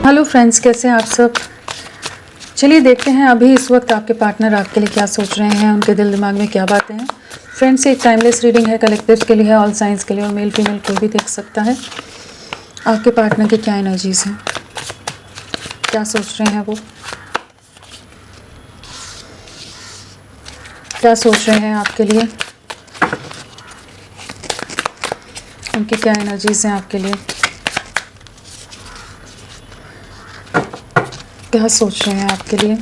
Hello friends, कैसे हैं आप सब। चलिए देखते हैं अभी इस वक्त आपके पार्टनर आपके लिए क्या सोच रहे हैं, उनके दिल दिमाग में क्या बातें हैं। फ्रेंड्स, एक टाइमलेस रीडिंग है, कलेक्टिव के लिए है, ऑल साइंस के लिए, और मेल फीमेल कोई भी देख सकता है। आपके पार्टनर की क्या एनर्जीज हैं, क्या सोच रहे हैं वो, क्या सोच रहे हैं आपके लिए, उनकी क्या एनर्जीज हैं आपके लिए, क्या सोच रहे हैं आपके लिए।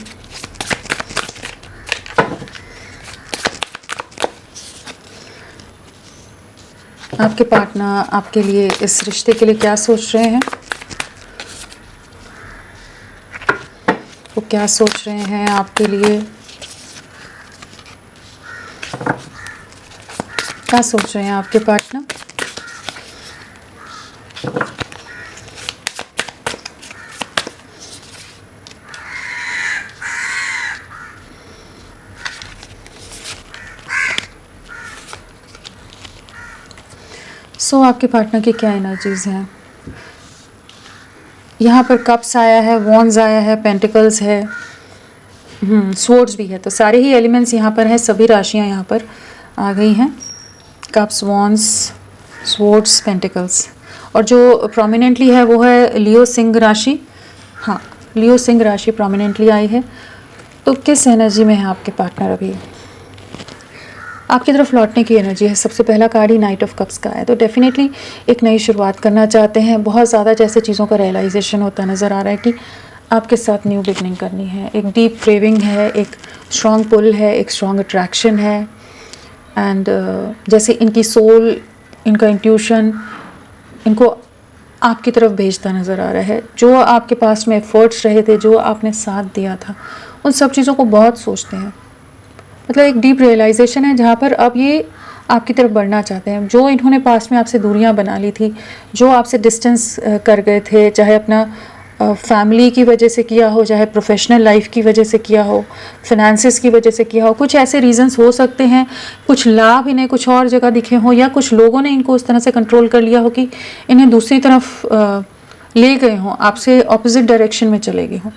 आपके पार्टनर आपके लिए इस रिश्ते के लिए क्या सोच रहे हैं, वो क्या सोच रहे हैं आपके लिए, क्या सोच रहे हैं आपके पार्टनर। आपके पार्टनर की क्या एनर्जीज हैं। यहाँ पर कप्स आया है, वॉन्ड्स आया है, पेंटिकल्स है, स्वॉर्ड्स भी है। तो सारे ही एलिमेंट्स यहाँ पर हैं, सभी राशियाँ यहाँ पर आ गई हैं। Cups, wands, swords, pentacles. और जो प्रोमिनेंटली है वो है लियो सिंह राशि। हाँ, लियो सिंह राशि प्रोमिनेंटली आई है। तो किस एनर्जी में है आपके पार्टनर अभी। आपकी तरफ लौटने की एनर्जी है। सबसे पहला card he night of cups का है। तो डेफिनेटली एक नई शुरुआत करना चाहते हैं। बहुत ज़्यादा जैसे चीज़ों का रियलाइजेशन होता नज़र आ रहा है कि आपके साथ न्यू बिगनिंग करनी है। एक डीप क्रेविंग है, एक स्ट्रॉन्ग पुल है, एक स्ट्रॉन्ग अट्रैक्शन है। एंड जैसे इनकी सोल, इनका इंट्यूशन इनको आपकी तरफ भेजता नज़र आ रहा है। जो आपके पास में एफर्ट्स रहे थे, जो आपने साथ दिया था, उन सब चीज़ों को बहुत सोचते हैं। मतलब एक डीप रियलाइजेशन है जहाँ पर अब ये आपकी तरफ बढ़ना चाहते हैं। जो इन्होंने पास्ट में आपसे दूरियां बना ली थी, जो आपसे डिस्टेंस कर गए थे, चाहे अपना फैमिली की वजह से किया हो, चाहे प्रोफेशनल लाइफ की वजह से किया हो, फिनेंसेस की वजह से किया हो, कुछ ऐसे रीजंस हो सकते हैं। कुछ लाभ इन्हें कुछ और जगह दिखे हों, या कुछ लोगों ने इनको उस तरह से कंट्रोल कर लिया हो कि इन्हें दूसरी तरफ ले गए हों, आपसे ऑपोजिट डायरेक्शन में चले गए हों।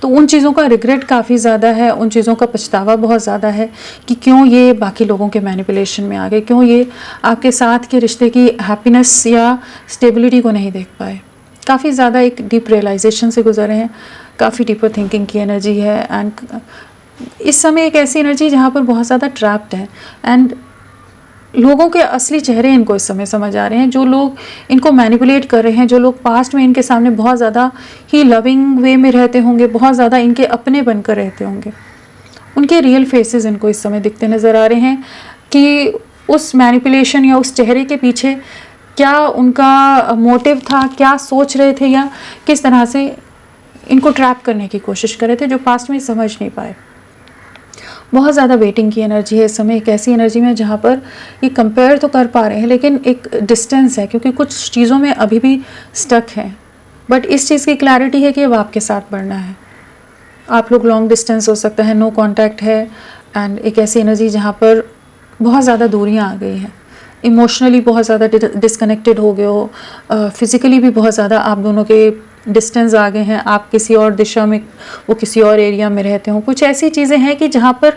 तो उन चीज़ों का रिग्रेट काफ़ी ज़्यादा है, उन चीज़ों का पछतावा बहुत ज़्यादा है कि क्यों ये बाकी लोगों के मैनिपुलेशन में आ गए, क्यों ये आपके साथ के रिश्ते की हैप्पीनेस या स्टेबिलिटी को नहीं देख पाए। काफ़ी ज़्यादा एक डीप रियलाइजेशन से गुजरे हैं, काफ़ी डीपर थिंकिंग की एनर्जी है। एंड इस समय एक ऐसी एनर्जी जहाँ पर बहुत ज़्यादा ट्रैप्ड है। एंड लोगों के असली चेहरे इनको इस समय समझ आ रहे हैं। जो लोग इनको मैनिपुलेट कर रहे हैं, जो लोग पास्ट में इनके सामने बहुत ज़्यादा ही लविंग वे में रहते होंगे, बहुत ज़्यादा इनके अपने बनकर रहते होंगे, उनके रियल फेसेस इनको इस समय दिखते नज़र आ रहे हैं कि उस मैनिपुलेशन या उस चेहरे के पीछे क्या उनका मोटिव था, क्या सोच रहे थे, या किस तरह से इनको ट्रैप करने की कोशिश कर रहे थे, जो पास्ट में समझ नहीं पाए। बहुत ज़्यादा वेटिंग की एनर्जी है इस समय। एक ऐसी एनर्जी में जहाँ पर ये कंपेयर तो कर पा रहे हैं, लेकिन एक डिस्टेंस है, क्योंकि कुछ चीज़ों में अभी भी स्टक है। बट इस चीज़ की क्लैरिटी है कि अब आपके साथ बढ़ना है। आप लोग लॉन्ग डिस्टेंस हो सकता है, नो कॉन्टैक्ट है। एंड एक ऐसी एनर्जी जहाँ पर बहुत ज़्यादा दूरियाँ आ गई हैं, इमोशनली बहुत ज़्यादा डिस्कनेक्टेड हो गए हो, फिज़िकली भी बहुत ज़्यादा आप दोनों के डिस्टेंस आ गए हैं। आप किसी और दिशा में, वो किसी और एरिया में रहते हो। कुछ ऐसी चीज़ें हैं कि जहाँ पर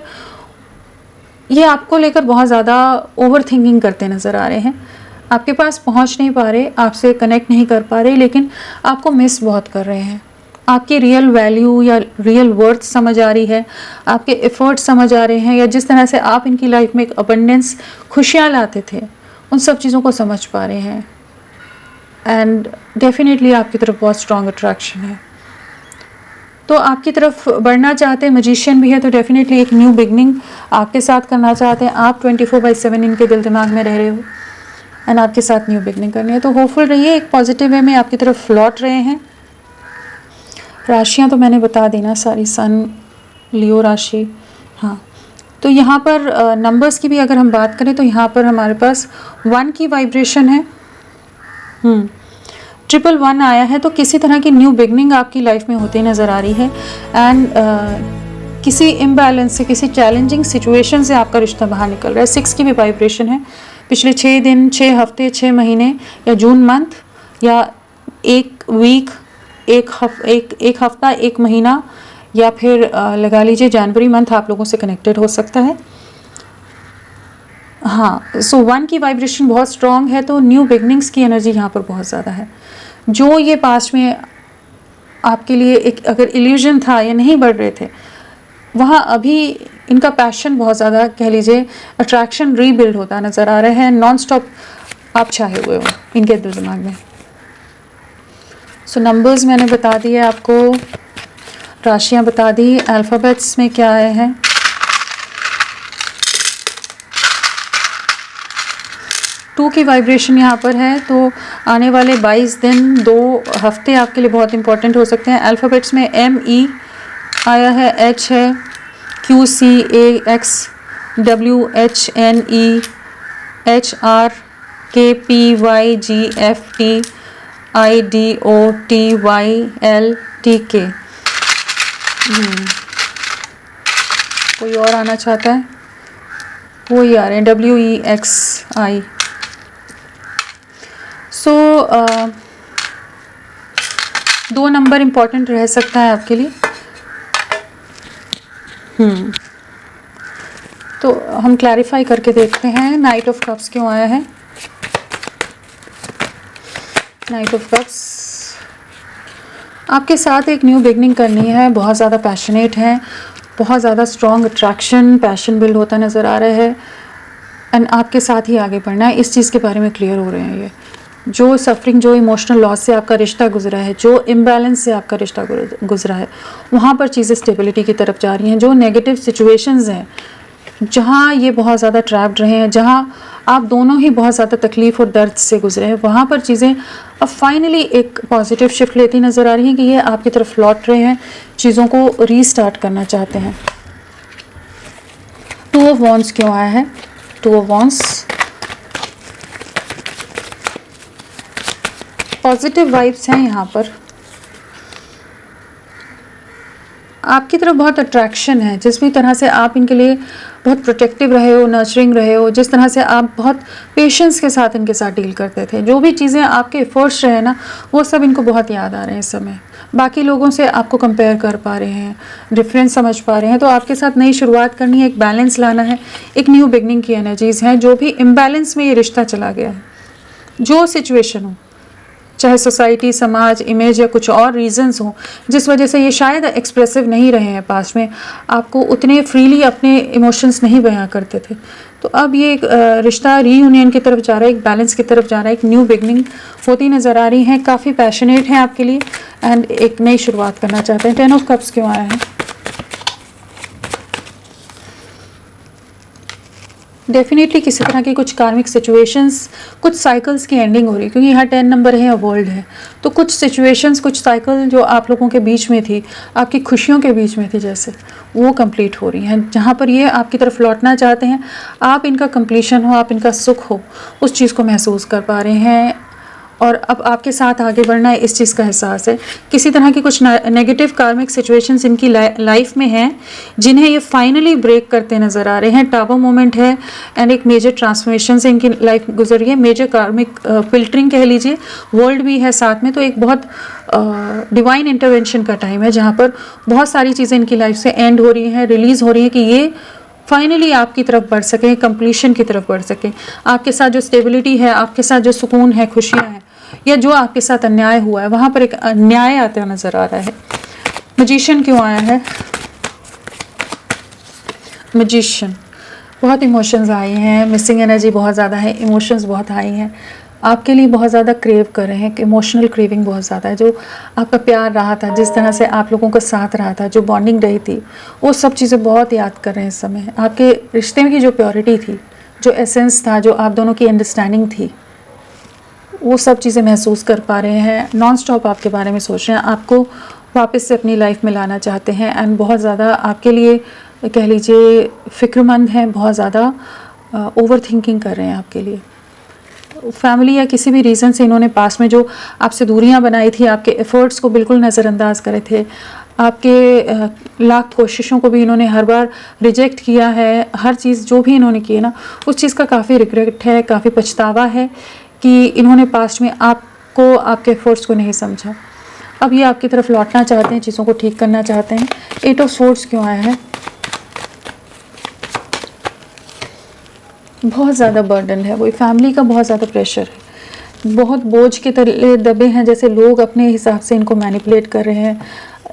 ये आपको लेकर बहुत ज़्यादा ओवर थिंकिंग करते नज़र आ रहे हैं। आपके पास पहुँच नहीं पा रहे, आपसे कनेक्ट नहीं कर पा रहे, लेकिन आपको मिस बहुत कर रहे हैं। आपकी रियल वैल्यू या रियल वर्थ समझ आ रही है, आपके एफर्ट्स समझ आ रहे हैं, या जिस तरह से आप इनकी लाइफ में एक अबंडेंस, खुशियाँ लाते थे, उन सब चीज़ों को समझ पा रहे हैं। एंड डेफिनेटली आपकी तरफ बहुत स्ट्रॉन्ग अट्रैक्शन है। तो आपकी तरफ बढ़ना चाहते हैं। मजिशियन भी है, तो डेफिनेटली एक न्यू बिगनिंग आपके साथ करना चाहते हैं। आप 24/7 इनके दिल दिमाग में रह रहे हो, एंड आपके साथ न्यू बिगनिंग करनी है। तो होपफुल रहिए, एक पॉजिटिव वे में आपकी तरफ लौट रहे हैं। राशियाँ तो मैंने बता दी ना सारी, सन, लियो राशि। हाँ, तो यहाँ पर नंबर्स की भी अगर हम बात करें तो यहाँ पर हमारे पास 1 की वाइब्रेशन है, 111 आया है। तो किसी तरह की न्यू बिगनिंग आपकी लाइफ में होती नज़र आ रही है। एंड किसी इम्बैलेंस से, किसी चैलेंजिंग सिचुएशन से आपका रिश्ता बाहर निकल रहा है। 6 की भी वाइब्रेशन है। पिछले 6 दिन, 6 हफ्ते, 6 महीने, या जून मंथ, या 1 वीक, एक हफ्ता, एक महीना, या फिर लगा लीजिए जनवरी मंथ आप लोगों से कनेक्टेड हो सकता है। हाँ, सो 1 की वाइब्रेशन बहुत स्ट्रॉन्ग है, तो न्यू बिगनिंग्स की एनर्जी यहाँ पर बहुत ज़्यादा है। जो ये पास्ट में आपके लिए एक अगर इल्यूजन था या नहीं बढ़ रहे थे, वहाँ अभी इनका पैशन बहुत ज़्यादा, कह लीजिए अट्रैक्शन रीबिल्ड होता नज़र आ रहा है। नॉन स्टॉप आप चाहे हुए हो इनके दिल दिमाग में। सो नंबर्स मैंने बता दिए आपको, राशियाँ बता दी, अल्फ़ाबेट्स में क्या आए हैं। टू की वाइब्रेशन यहाँ पर है, तो आने वाले 22 दिन, 2 हफ्ते आपके लिए बहुत इंपॉर्टेंट हो सकते हैं। अल्फ़ाबेट्स में ME आया है, H है, QCAX, WHNE, HR, KPYGFT, IDOTYLTK। कोई और आना चाहता है? वही आ रहे हैं, WEXI। सो 2 नंबर इम्पॉर्टेंट रह सकता है आपके लिए। तो हम क्लैरिफाई करके देखते हैं नाइट ऑफ कप्स क्यों आया है। नाइट ऑफ कप्स, आपके साथ एक न्यू बिगनिंग करनी है, बहुत ज़्यादा पैशनेट है, बहुत ज़्यादा स्ट्रॉन्ग अट्रैक्शन, पैशन बिल्ड होता नज़र आ रहा है, एंड आपके साथ ही आगे बढ़ना है। इस चीज़ के बारे में क्लियर हो रहे हैं ये। जो सफरिंग, जो इमोशनल लॉस से आपका रिश्ता गुजरा है, जो इम्बैलेंस से आपका रिश्ता गुजरा है, वहाँ पर चीज़ें स्टेबिलिटी की तरफ जा रही हैं। जो नेगेटिव सिचुएशंस हैं, जहाँ ये बहुत ज़्यादा ट्रैप्ड रहे हैं, जहाँ आप दोनों ही बहुत ज़्यादा तकलीफ़ और दर्द से गुजरे हैं, वहाँ पर चीज़ें अब फाइनली एक पॉजिटिव शिफ्ट लेती नज़र आ रही हैं कि ये आपकी तरफ लौट रहे हैं, चीज़ों को रीस्टार्ट करना चाहते हैं। 2 ऑफ वॉन्ड्स क्यों आया है? 2 ऑफ वॉन्ड्स, पॉजिटिव वाइब्स हैं यहाँ पर, आपकी तरफ बहुत अट्रैक्शन है। जिस भी तरह से आप इनके लिए बहुत प्रोटेक्टिव रहे हो, नर्चरिंग रहे हो, जिस तरह से आप बहुत पेशेंस के साथ इनके साथ डील करते थे, जो भी चीज़ें आपके एफर्ट्स रहे ना, वो सब इनको बहुत याद आ रहे हैं इस समय। बाकी लोगों से आपको कंपेयर कर पा रहे हैं, डिफरेंस समझ पा रहे हैं, तो आपके साथ नई शुरुआत करनी है, एक बैलेंस लाना है, एक न्यू बिगनिंग की एनर्जीज़ हैं। जो भी इम्बैलेंस में ये रिश्ता चला गया है, जो सिचुएशन हो, चाहे सोसाइटी, समाज, इमेज या कुछ और रीजंस हो, जिस वजह से ये शायद एक्सप्रेसिव नहीं रहे हैं पास्ट में, आपको उतने फ्रीली अपने इमोशंस नहीं बयां करते थे, तो अब ये एक रिश्ता रीयूनियन की तरफ जा रहा है, एक बैलेंस की तरफ जा रहा है, एक न्यू बिगनिंग होती नज़र आ रही है। काफ़ी पैशनेट है आपके लिए एंड एक नई शुरुआत करना चाहते हैं। 10 ऑफ कप्स क्यों आया है? डेफिनेटली किसी तरह की कुछ कार्मिक सिचुएशंस, कुछ साइकिल्स की एंडिंग हो रही है, क्योंकि यहाँ 10 नंबर है, वर्ल्ड है, तो कुछ सिचुएशंस, कुछ साइकिल जो आप लोगों के बीच में थी, आपकी खुशियों के बीच में थी जैसे, वो कंप्लीट हो रही हैं। जहाँ पर ये आपकी तरफ लौटना चाहते हैं, आप इनका कंप्लीशन हो, आप इनका सुख हो, उस चीज़ को महसूस कर पा रहे हैं, और अब आपके साथ आगे बढ़ना है, इस चीज़ का एहसास है। किसी तरह की कुछ नेगेटिव कार्मिक सिचुएशंस इनकी लाइफ में हैं, जिन्हें ये फाइनली ब्रेक करते नज़र आ रहे हैं। टावर मोमेंट है एंड एक मेजर ट्रांसफॉर्मेशन से इनकी लाइफ गुजर रही है, मेजर कार्मिक फिल्टरिंग कह लीजिए, वर्ल्ड भी है साथ में, तो एक बहुत डिवाइन इंटरवेंशन का टाइम है, जहाँ पर बहुत सारी चीज़ें इनकी लाइफ से एंड हो रही हैं, रिलीज़ हो रही हैं, कि ये फाइनली आपकी तरफ बढ़ सकें, कंप्लीशन की तरफ बढ़ सकें। आपके साथ जो स्टेबिलिटी है, आपके साथ जो सुकून है, खुशियाँ हैं, या जो आपके साथ अन्याय हुआ है, वहाँ पर एक न्याय आता नज़र आ रहा है। मैजिशियन क्यों आया है? मैजिशियन, बहुत इमोशंस आए हैं, मिसिंग एनर्जी बहुत ज़्यादा है, इमोशंस बहुत हाई हैं, आपके लिए बहुत ज़्यादा क्रेव कर रहे हैं, कि इमोशनल क्रेविंग बहुत ज़्यादा है। जो आपका प्यार रहा था, जिस तरह से आप लोगों का साथ रहा था, जो बॉन्डिंग रही थी, वो सब चीज़ें बहुत याद कर रहे हैं इस समय। आपके रिश्ते में की जो प्योरिटी थी, जो एसेंस था, जो आप दोनों की अंडरस्टैंडिंग थी, वो सब चीज़ें महसूस कर पा रहे हैं। नॉन स्टॉप आपके बारे में सोच रहे हैं, आपको वापस से अपनी लाइफ में लाना चाहते हैं, एंड बहुत ज़्यादा आपके लिए कह लीजिए फ़िक्रमंद हैं, बहुत ज़्यादा ओवर थिंकिंग कर रहे हैं आपके लिए। फैमिली या किसी भी रीज़न से इन्होंने पास में जो आपसे दूरियां बनाई थी, आपके एफ़र्ट्स को बिल्कुल नज़रअंदाज करे थे, आपके लाख कोशिशों को भी इन्होंने हर बार रिजेक्ट किया है। हर चीज़ जो भी इन्होंने की है ना, उस चीज़ का काफ़ी रिग्रेट है, काफ़ी पछतावा है कि इन्होंने पास्ट में आपको, आपके एफ़र्ट्स को नहीं समझा। अब ये आपकी तरफ लौटना चाहते हैं, चीज़ों को ठीक करना चाहते हैं। 8 ऑफ सोर्ड्स क्यों आया है? बहुत ज़्यादा बर्डन है, वही फैमिली का बहुत ज़्यादा प्रेशर है, बहुत बोझ के तले दबे हैं, जैसे लोग अपने हिसाब से इनको मैनिपुलेट कर रहे हैं,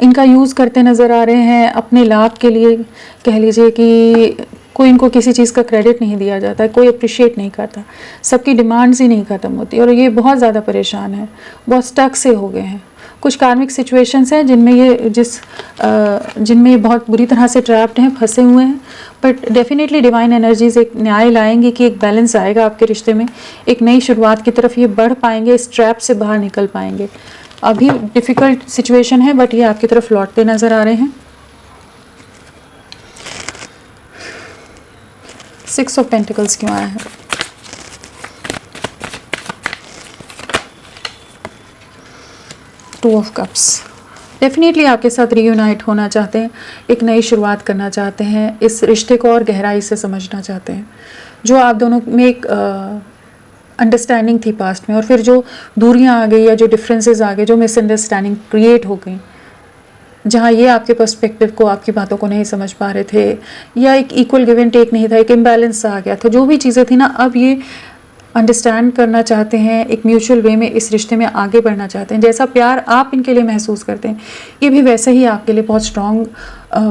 इनका यूज़ करते नज़र आ रहे हैं अपने लाभ के लिए। कह लीजिए कि कोई इनको किसी चीज़ का क्रेडिट नहीं दिया जाता है, कोई अप्रिशिएट नहीं करता, सबकी डिमांड्स ही नहीं ख़त्म होती और ये बहुत ज़्यादा परेशान है, बहुत स्टक से हो गए हैं। कुछ कार्मिक सिचुएशंस हैं जिनमें ये बहुत बुरी तरह से ट्रैप्ड हैं, फंसे हुए हैं, बट डेफिनेटली डिवाइन एनर्जीज एक न्याय लाएंगी कि एक बैलेंस आएगा आपके रिश्ते में, एक नई शुरुआत की तरफ ये बढ़ पाएंगे, इस ट्रैप से बाहर निकल पाएंगे। अभी डिफ़िकल्ट सिचुएशन है बट ये आपकी तरफ लौटते नज़र आ रहे हैं। 6 ऑफ पेंटिकल्स क्यों आया है? Two of cups. डेफिनेटली आपके साथ रीयूनाइट होना चाहते हैं, एक नई शुरुआत करना चाहते हैं, इस रिश्ते को और गहराई से समझना चाहते हैं। जो आप दोनों में एक अंडरस्टैंडिंग थी पास्ट में और फिर जो दूरियां आ गई या जो डिफरेंसेस आ गए, जो मिसअंडरस्टैंडिंग क्रिएट हो गई, जहाँ ये आपके पर्सपेक्टिव को, आपकी बातों को नहीं समझ पा रहे थे या एक इक्वल गिव एंड टेक नहीं था, एक इम्बैलेंस आ गया था, जो भी चीज़ें थी ना, अब ये अंडरस्टैंड करना चाहते हैं, एक म्यूचुअल वे में इस रिश्ते में आगे बढ़ना चाहते हैं। जैसा प्यार आप इनके लिए महसूस करते हैं, ये भी वैसे ही आपके लिए बहुत स्ट्रॉन्ग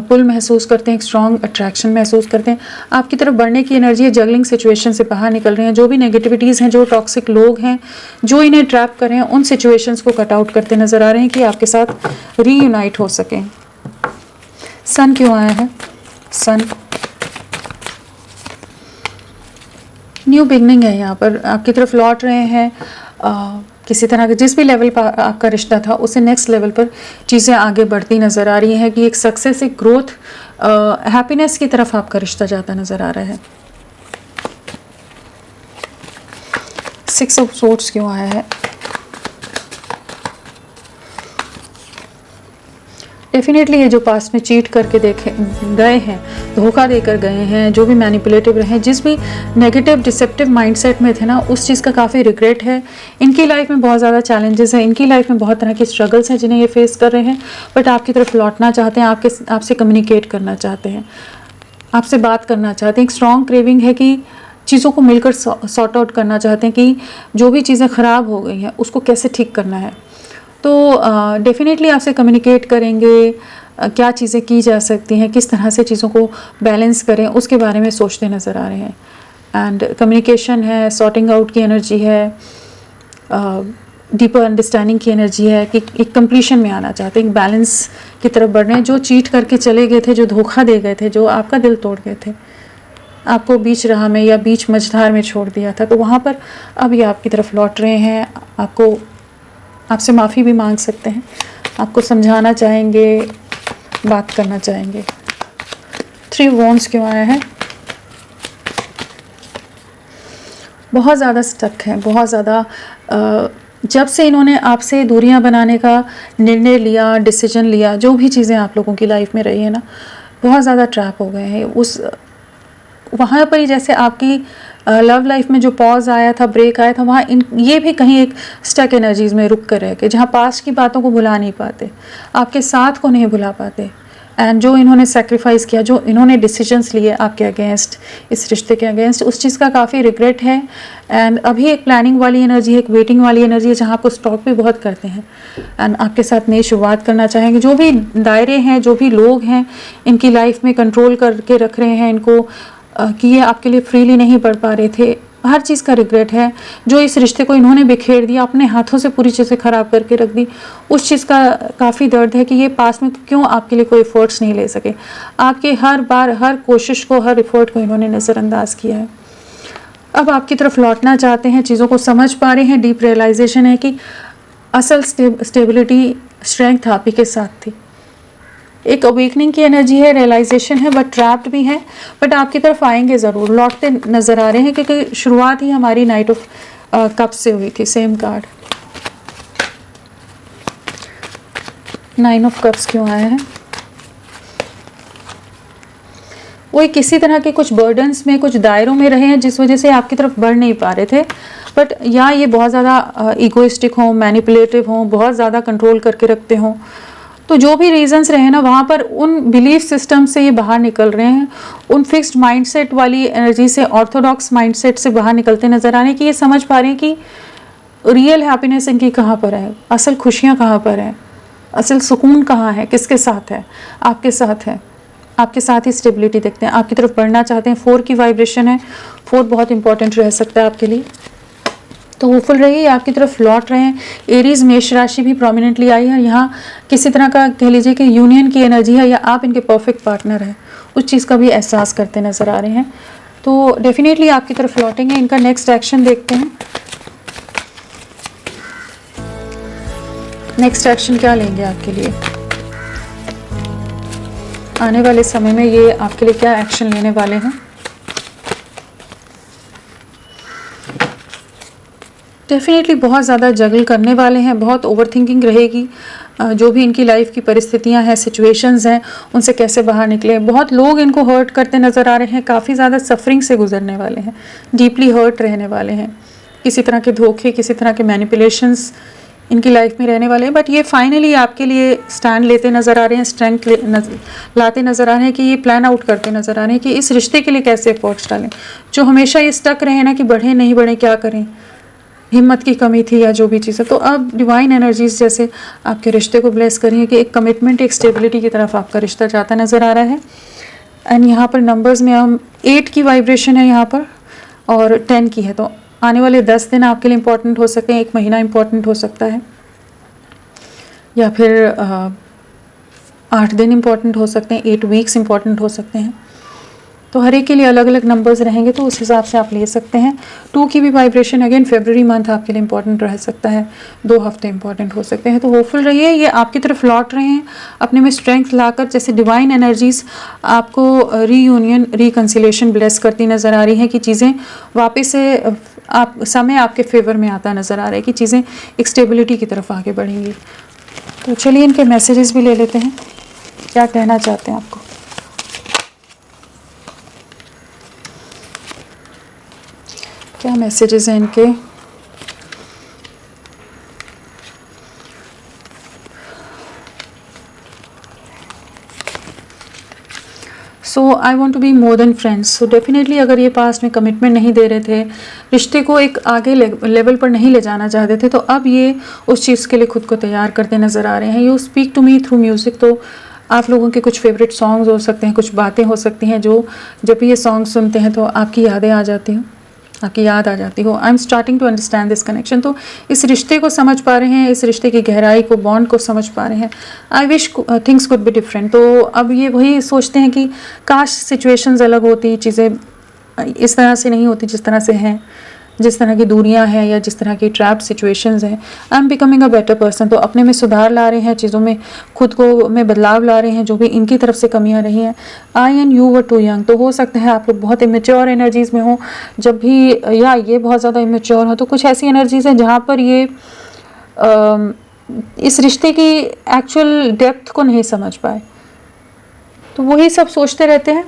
पुल महसूस करते हैं, एक स्ट्रॉन्ग अट्रैक्शन महसूस करते हैं। आपकी तरफ बढ़ने की एनर्जी है, जगलिंग सिचुएशन से बाहर निकल रहे हैं। जो भी नेगेटिविटीज़ हैं, जो टॉक्सिक लोग हैं, जो इन्हें ट्रैप कर रहे हैं, उन सिचुएशंस को कट आउट करते नज़र आ रहे हैं कि आपके साथ रीयूनाइट हो सकें। सन क्यों आया है? सन न्यू बिगनिंग है, यहाँ पर आपकी तरफ लौट रहे हैं। किसी तरह के जिस भी लेवल पर आपका रिश्ता था उससे नेक्स्ट लेवल पर चीज़ें आगे बढ़ती नज़र आ रही हैं कि एक सक्सेस, एक ग्रोथ, हैप्पीनेस की तरफ आपका रिश्ता जाता नज़र आ रहा है। 6 ऑफ सोर्ड्स क्यों आया है? डेफिनेटली ये जो पास्ट में चीट करके गए हैं, धोखा देकर गए हैं, जो भी मैनिपुलेटिव रहे, जिस भी नेगेटिव डिसेप्टिव माइंडसेट में थे ना, उस चीज़ का काफ़ी रिग्रेट है। इनकी लाइफ में बहुत ज़्यादा चैलेंजेस हैं, इनकी लाइफ में बहुत तरह की स्ट्रगल्स हैं जिन्हें ये फेस कर रहे हैं, बट आपकी तरफ लौटना चाहते हैं, आपसे कम्युनिकेट करना चाहते हैं, आपसे बात करना चाहते हैं। एक स्ट्रॉन्ग क्रेविंग है कि चीज़ों को मिलकर सॉर्ट आउट करना चाहते हैं कि जो भी चीज़ें ख़राब हो गई हैं उसको कैसे ठीक करना है। तो डेफिनेटली आपसे कम्युनिकेट करेंगे, क्या चीज़ें की जा सकती हैं, किस तरह से चीज़ों को बैलेंस करें, उसके बारे में सोचते नज़र आ रहे हैं। एंड कम्युनिकेशन है, सॉर्टिंग आउट की एनर्जी है, डीपर अंडरस्टैंडिंग की एनर्जी है कि एक कंप्लीशन में आना चाहते हैं, एक बैलेंस की तरफ बढ़ रहे हैं। जो चीट करके चले गए थे, जो धोखा दे गए थे, जो आपका दिल तोड़ गए थे, आपको बीच राह में या बीच मझधार में छोड़ दिया था, तो वहाँ पर अब ये आपकी तरफ लौट रहे हैं। आपसे माफ़ी भी मांग सकते हैं, आपको समझाना चाहेंगे, बात करना चाहेंगे। 3 वॉन्ड्स क्यों आया है? बहुत ज़्यादा स्टक है, बहुत ज़्यादा जब से इन्होंने आपसे दूरियां बनाने का निर्णय लिया, डिसीजन लिया, जो भी चीज़ें आप लोगों की लाइफ में रही है ना, बहुत ज़्यादा ट्रैप हो गए हैं। वहाँ पर ही जैसे आपकी लव लाइफ में जो पॉज आया था, ब्रेक आया था, वहाँ ये भी कहीं एक स्टक एनर्जीज़ में रुक कर रह गए, जहाँ पास्ट की बातों को भुला नहीं पाते, आपके साथ को नहीं भुला पाते। एंड जो इन्होंने सेक्रीफाइस किया, जो इन्होंने डिसीजंस लिए आपके अगेंस्ट, इस रिश्ते के अगेंस्ट, उस चीज़ का काफ़ी रिग्रेट है। एंड अभी एक प्लानिंग वाली एनर्जी है, एक वेटिंग वाली एनर्जी है, जहाँ आपको स्टॉक भी बहुत करते हैं एंड आपके साथ नई शुरुआत करना चाहेंगे। जो भी दायरे हैं, जो भी लोग हैं इनकी लाइफ में कंट्रोल करके रख रहे हैं इनको, कि ये आपके लिए फ्रीली नहीं बढ़ पा रहे थे, हर चीज़ का रिग्रेट है। जो इस रिश्ते को इन्होंने बिखेर दिया, अपने हाथों से पूरी चीज़ें ख़राब करके रख दी, उस चीज़ का काफ़ी दर्द है कि ये पास में क्यों आपके लिए कोई एफर्ट्स नहीं ले सके। आपके हर बार, हर कोशिश को, हर एफर्ट को इन्होंने नज़रअंदाज किया है। अब आपकी तरफ लौटना चाहते हैं, चीज़ों को समझ पा रहे हैं, डीप रियलाइजेशन है कि असल स्टेबिलिटी, स्ट्रेंथ आप ही के साथ थी। एक अवेकनिंग की एनर्जी है, रियलाइजेशन है, बट ट्रैप्ड भी है, बट आपकी तरफ आएंगे ज़रूर, लौटते नज़र आ रहे हैं, क्योंकि शुरुआत ही हमारी नाइट ऑफ कप्स से हुई थी। सेम कार्ड 9 ऑफ कप्स क्यों आया है? वो किसी तरह के कुछ बर्डन्स में, कुछ दायरों में रहे हैं, जिस वजह से आपकी तरफ बढ़ नहीं पा रहे थे, बट या ये बहुत ज़्यादा इगोइस्टिक हों, मैनिपुलेटिव हों, बहुत ज़्यादा कंट्रोल करके रखते हों, तो जो भी रीजंस रहे ना, वहाँ पर उन बिलीफ सिस्टम से ये बाहर निकल रहे हैं, उन फिक्स्ड माइंडसेट वाली एनर्जी से, ऑर्थोडॉक्स माइंडसेट से बाहर निकलते नजर आ रहे हैं कि ये समझ पा रहे हैं कि रियल हैप्पीनेस इनकी कहाँ पर है, असल खुशियाँ कहाँ पर है, असल सुकून कहाँ है, किसके साथ है, आपके साथ है, आपके साथ ही स्टेबिलिटी देखते हैं, आपकी तरफ बढ़ना चाहते हैं। 4 की वाइब्रेशन है, 4 बहुत इंपॉर्टेंट रह सकता है आपके लिए, तो होपफुल रहिए, आपकी तरफ लौट रहे हैं। एरीज मेष राशि भी प्रोमिनेंटली आई है, यहाँ किसी तरह का कह लीजिए कि यूनियन की एनर्जी है, या आप इनके परफेक्ट पार्टनर हैं, उस चीज़ का भी एहसास करते नजर आ रहे हैं, तो डेफिनेटली आपकी तरफ लौटेंगे। इनका नेक्स्ट एक्शन देखते हैं, नेक्स्ट एक्शन क्या लेंगे आपके लिए आने वाले समय में, ये आपके लिए क्या एक्शन लेने वाले हैं। डेफिनेटली बहुत ज़्यादा जगल करने वाले हैं, बहुत ओवरथिंकिंग रहेगी, जो भी इनकी लाइफ की परिस्थितियां हैं, सिचुएशंस हैं, उनसे कैसे बाहर निकले। बहुत लोग इनको हर्ट करते नज़र आ रहे हैं, काफ़ी ज़्यादा सफरिंग से गुजरने वाले हैं, डीपली हर्ट रहने वाले हैं, किसी तरह के धोखे, किसी तरह के मैनिपुलेशंस इनकी लाइफ में रहने वाले हैं। बट ये फाइनली आपके लिए स्टैंड लेते नज़र आ रहे हैं, स्ट्रेंथ लाते नज़र आ रहे हैं, कि ये प्लान आउट करते नज़र आ रहे हैं कि इस रिश्ते के लिए कैसे एफर्ट्स डालें। जो हमेशा ये स्टक रहे ना कि बढ़े नहीं बढ़े, क्या करें, हिम्मत की कमी थी या जो भी चीज़ है, तो अब डिवाइन एनर्जीज जैसे आपके रिश्ते को ब्लेस करिए कि एक कमिटमेंट, एक स्टेबिलिटी की तरफ आपका रिश्ता जाता नज़र आ रहा है। एंड यहाँ पर नंबर्स में हम 8 की वाइब्रेशन है यहाँ पर, और 10 की है, तो आने वाले 10 दिन आपके लिए इंपॉर्टेंट हो सकते हैं, 1 महीना इंपॉर्टेंट हो सकता है, या फिर 8 दिन इंपॉर्टेंट हो सकते हैं, 8 वीक्स इंपॉर्टेंट हो सकते हैं। तो हर एक के लिए अलग अलग नंबर्स रहेंगे, तो उस हिसाब से आप ले सकते हैं। 2 की भी वाइब्रेशन, अगेन फरवरी मंथ आपके लिए इंपॉर्टेंट रह सकता है, 2 हफ्ते इंपॉर्टेंट हो सकते हैं। तो होपफुल रहिए, ये आपकी तरफ लौट रहे हैं अपने में स्ट्रेंथ लाकर, जैसे डिवाइन एनर्जीज आपको रीयूनियन, रिकन्सिलेशन ब्लेस करती नज़र आ रही है, कि चीज़ें वापस से आप समय आपके फेवर में आता नज़र आ रहा है, कि चीज़ें एक स्टेबिलिटी की तरफ आगे बढ़ेंगी। तो चलिए इनके मैसेजेस भी ले लेते हैं, क्या कहना चाहते हैं आपको। क्या मैसेजेस हैं इनके। So I want to be more than friends. So definitely अगर ये पास्ट में कमिटमेंट नहीं दे रहे थे, रिश्ते को एक आगे लेवल पर नहीं ले जाना चाहते थे, तो अब ये उस चीज़ के लिए खुद को तैयार करते नज़र आ रहे हैं। You speak to me through music, तो आप लोगों के कुछ फेवरेट सॉन्ग्स हो सकते हैं, कुछ बातें हो सकती हैं, जो जब भी ये सॉन्ग सुनते हैं तो आपकी यादें आ जाती हैं, आपकी याद आ जाती हो। I am starting to understand this connection. तो इस रिश्ते को समझ पा रहे हैं, इस रिश्ते की गहराई को, बॉन्ड को समझ पा रहे हैं। I wish things could be different. तो अब ये वही सोचते हैं कि काश सिचुएशंस अलग होती, चीज़ें इस तरह से नहीं होती जिस तरह से हैं, जिस तरह की दूरियां हैं या जिस तरह की ट्रैप सिचुएशंस हैं। I am becoming a better person. तो अपने में सुधार ला रहे हैं, चीज़ों में खुद को में बदलाव ला रहे हैं, जो भी इनकी तरफ से कमियां रही हैं। I and you were too young. तो हो सकता है आप लोग बहुत इमेच्योर एनर्जीज़ में हो, जब भी, या ये बहुत ज़्यादा इमेच्योर हो, तो कुछ ऐसी एनर्जीज़ हैं जहाँ पर ये इस रिश्ते की एक्चुअल डेप्थ को नहीं समझ पाए, तो वही सब सोचते रहते हैं।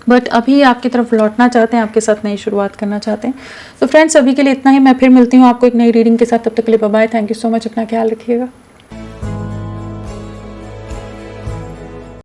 बट अभी आपकी तरफ लौटना चाहते हैं, आपके साथ नई शुरुआत करना चाहते हैं। तो फ्रेंड्स, अभी के लिए इतना ही। मैं फिर मिलती हूँ आपको एक नई रीडिंग के साथ। तब तक के लिए bye bye. Thank you so much. अपना ख्याल रखिएगा।